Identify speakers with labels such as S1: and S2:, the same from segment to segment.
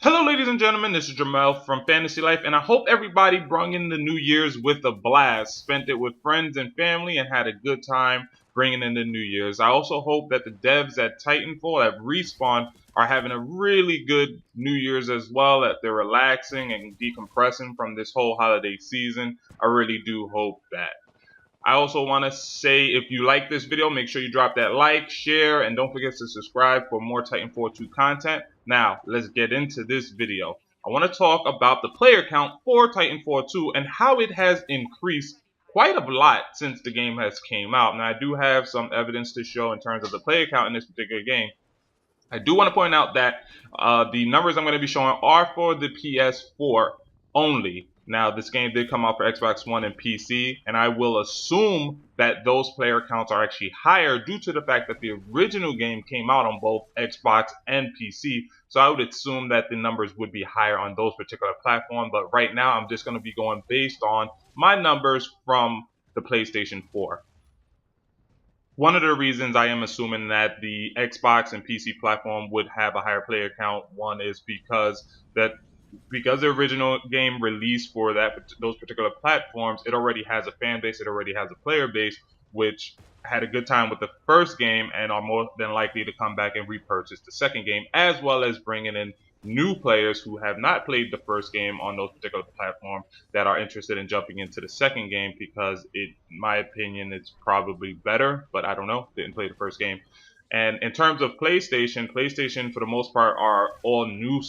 S1: Hello, ladies and gentlemen. This is Jamel from Fantasy Life, and I hope everybody brung in the New Year's with a blast, spent it with friends and family, and had a good time bringing in the New Year's. I also hope that the devs at Titanfall, at Respawn, are having a really good New Year's as well, that they're relaxing and decompressing from this whole holiday season. I really do hope that. I also want to say if you like this video, make sure you drop that like, share, and don't forget to subscribe for more Titanfall 2 content. Now, let's get into this video. I want to talk about the player count for Titanfall 2 and how it has increased quite a lot since the game has came out. Now, I do have some evidence to show in terms of the player count in this particular game. I do want to point out that the numbers I'm going to be showing are for the PS4 only. Now, this game did come out for Xbox One and PC, and I will assume that those player counts are actually higher due to the fact that the original game came out on both Xbox and PC. So I would assume that the numbers would be higher on those particular platforms. But right now, I'm just going to be going based on my numbers from the PlayStation 4. One of the reasons I am assuming that the Xbox and PC platform would have a higher player count, one is because the original game released for those particular platforms, it already has a fan base, it already has a player base, which had a good time with the first game and are more than likely to come back and repurchase the second game, as well as bringing in new players who have not played the first game on those particular platforms that are interested in jumping into the second game because in my opinion, it's probably better, but I don't know, didn't play the first game. And in terms of PlayStation for the most part are all new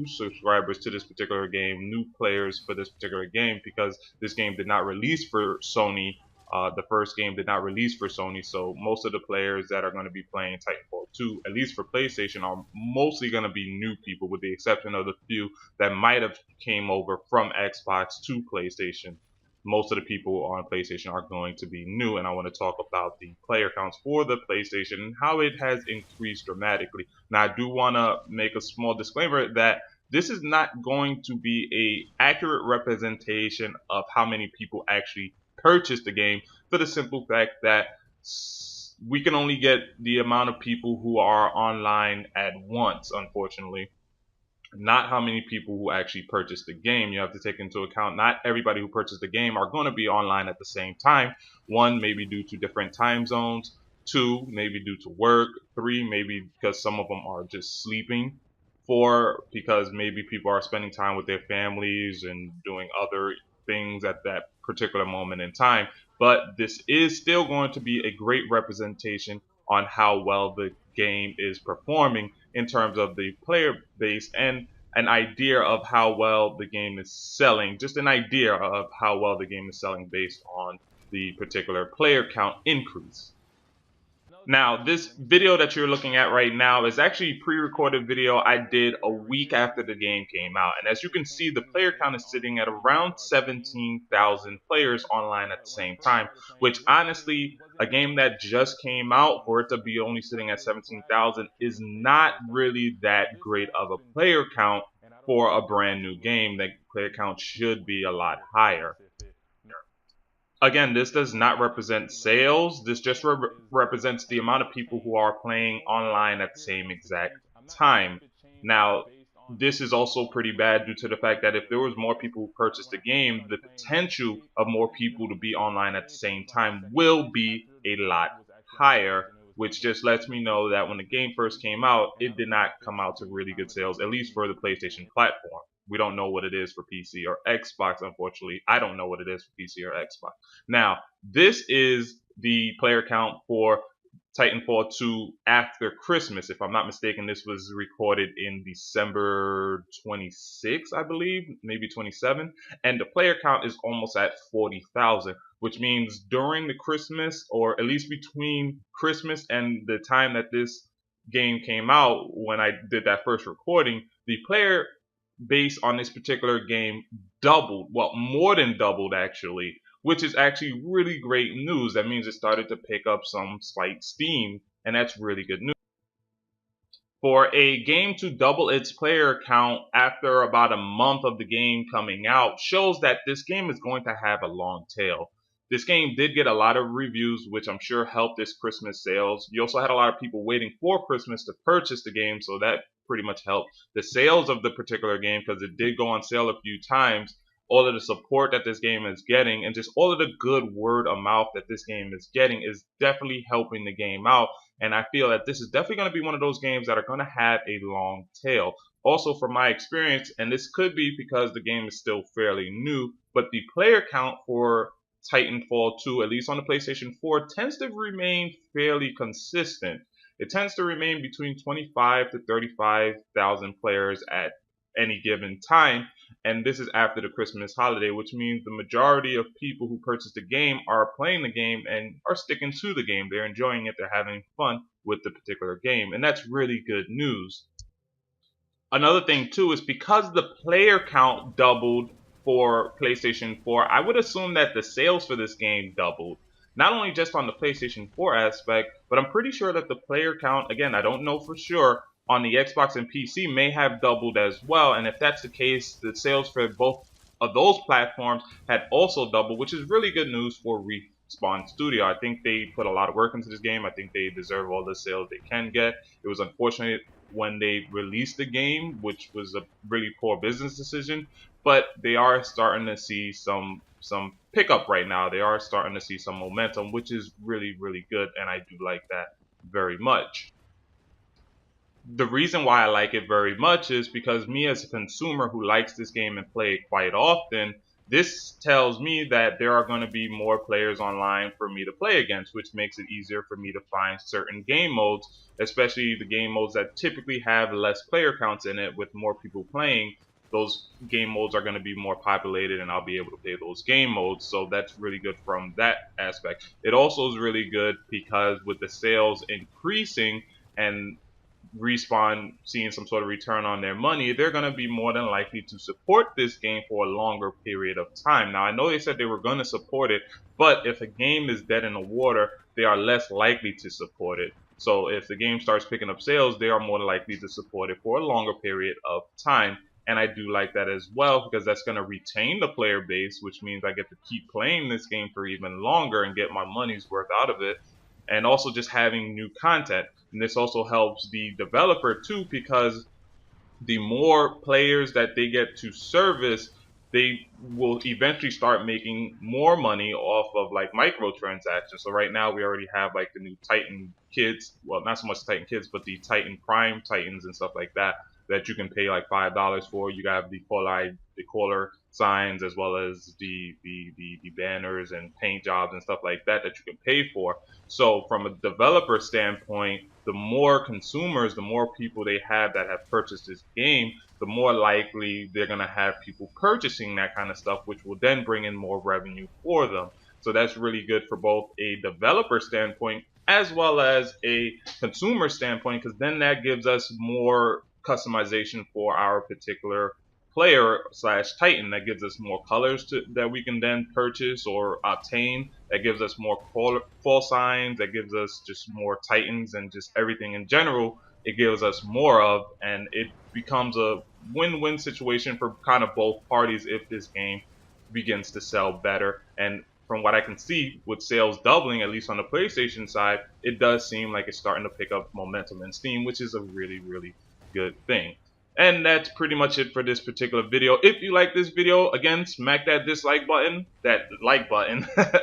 S1: subscribers to this particular game, new players for this particular game because this game did not release for Sony. The first game did not release for Sony, so most of the players that are going to be playing Titanfall 2, at least for PlayStation, are mostly going to be new people, with the exception of the few that might have came over from Xbox to PlayStation. Most of the people on PlayStation are going to be new, and I want to talk about the player counts for the PlayStation and how it has increased dramatically. Now, I do want to make a small disclaimer that this is not going to be a accurate representation of how many people actually purchase the game, for the simple fact that we can only get the amount of people who are online at once, unfortunately, not how many people who actually purchase the game. You have to take into account not everybody who purchased the game are going to be online at the same time. One, maybe due to different time zones. Two, maybe due to work. Three, maybe because some of them are just sleeping. Four, because maybe people are spending time with their families and doing other things at that particular moment in time. But this is still going to be a great representation on how well the game is performing in terms of the player base and an idea of how well the game is selling. Just an idea of how well the game is selling based on the particular player count increase. Now, this video that you're looking at right now is actually a pre-recorded video I did a week after the game came out. And as you can see, the player count is sitting at around 17,000 players online at the same time, which honestly, a game that just came out, for it to be only sitting at 17,000 is not really that great of a player count for a brand new game. The player count should be a lot higher. Again, this does not represent sales. This just represents the amount of people who are playing online at the same exact time. Now, this is also pretty bad due to the fact that if there was more people who purchased the game, the potential of more people to be online at the same time will be a lot higher, which just lets me know that when the game first came out, it did not come out to really good sales, at least for the PlayStation platform. We don't know what it is for PC or Xbox, unfortunately. I don't know what it is for PC or Xbox. Now, this is the player count for Titanfall 2 after Christmas. If I'm not mistaken, this was recorded in December 26, I believe, maybe 27. And the player count is almost at 40,000, which means during the Christmas, or at least between Christmas and the time that this game came out, when I did that first recording, the player base on this particular game doubled, well, more than doubled actually, which is actually really great news. That means it started to pick up some slight steam, and that's really good news. For a game to double its player count after about a month of the game coming out shows that this game is going to have a long tail. This game did get a lot of reviews, which I'm sure helped this Christmas sales. You also had a lot of people waiting for Christmas to purchase the game, so that pretty much help the sales of the particular game, because it did go on sale a few times. All of the support that this game is getting and just all of the good word of mouth that this game is getting is definitely helping the game out. And I feel that this is definitely going to be one of those games that are going to have a long tail. Also, from my experience, and this could be because the game is still fairly new, but the player count for Titanfall 2, at least on the PlayStation 4, tends to remain fairly consistent. It tends to remain between 25 to 35,000 players at any given time, and this is after the Christmas holiday, which means the majority of people who purchase the game are playing the game and are sticking to the game. They're enjoying it, they're having fun with the particular game, and that's really good news. Another thing too is because the player count doubled for PlayStation 4, I would assume that the sales for this game doubled. Not only just on the PlayStation 4 aspect, but I'm pretty sure that the player count, again, I don't know for sure, on the Xbox and PC may have doubled as well. And if that's the case, the sales for both of those platforms had also doubled, which is really good news for Respawn Studio. I think they put a lot of work into this game. I think they deserve all the sales they can get. It was unfortunate when they released the game, which was a really poor business decision, but they are starting to see some pickup right now. They are starting to see some momentum, which is really, really good, and I do like that very much. The reason why I like it very much is because me as a consumer who likes this game and play it quite often, this tells me that there are going to be more players online for me to play against, which makes it easier for me to find certain game modes, especially the game modes that typically have less player counts in it. With more people playing, those game modes are going to be more populated and I'll be able to play those game modes. So that's really good from that aspect. It also is really good because with the sales increasing and Respawn seeing some sort of return on their money, they're going to be more than likely to support this game for a longer period of time. Now, I know they said they were going to support it, but if a game is dead in the water, they are less likely to support it. So if the game starts picking up sales, they are more likely to support it for a longer period of time. And I do like that as well, because that's going to retain the player base, which means I get to keep playing this game for even longer and get my money's worth out of it. And also just having new content. And this also helps the developer too, because the more players that they get to service, they will eventually start making more money off of like microtransactions. So right now we already have like the new Titan kids, well, not so much Titan kids, but the Titan Prime Titans and stuff like that you can pay like $5 for. You got the caller signs, as well as the banners and paint jobs and stuff like that you can pay for. So from a developer standpoint, the more consumers, the more people they have that have purchased this game, the more likely they're going to have people purchasing that kind of stuff, which will then bring in more revenue for them. So that's really good for both a developer standpoint as well as a consumer standpoint, because then that gives us more customization for our particular player slash Titan. That gives us more colors that we can then purchase or obtain. That gives us more call signs. That gives us just more Titans and just everything in general. It gives us more of, and it becomes a win-win situation for kind of both parties if this game begins to sell better. And from what I can see, with sales doubling, at least on the PlayStation side, it does seem like it's starting to pick up momentum in Steam, which is a really, really good thing. And that's pretty much it for this particular video. If you like this video, again, smack that dislike button.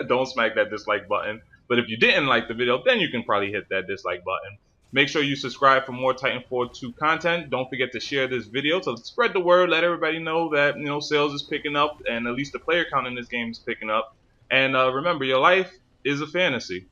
S1: Don't smack that dislike button. But if you didn't like the video, then you can probably hit that dislike button. Make sure you subscribe for more Titanfall 2 content. Don't forget to share this video to spread the word. Let everybody know that, sales is picking up, and at least the player count in this game is picking up. And remember, your life is a fantasy.